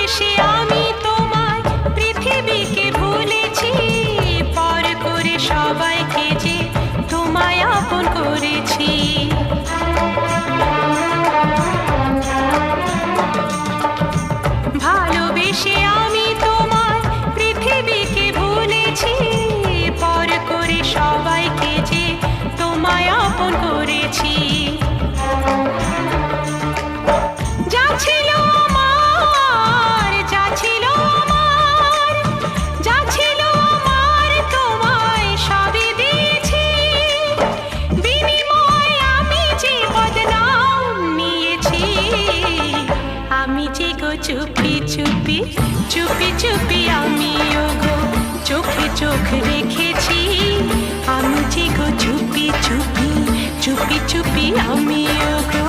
ভালোবেসে আমি তোমায় পৃথিবীকে ভুলেছি, পর করে সবাইকে যে তোমায় আপন করেছি। ভালোবেসে আমি তোমায় পৃথিবীকে ভুলেছি, পর করে সবাইকে যে তোমায় আপন করেছি। যা ছিল আমার, যা ছিল আমার, যা ছিল আমার তোমায় সবই দিয়েছি, বিনিময়ে আমি যে বদনাম নিয়েছি। আমি যে গো চুপি চুপি চুপি চুপি আমি ওগো চোখে চোখ রেখেছি, আমি যে গো চুপি চুপি চুপি চুপি আমি ওগো।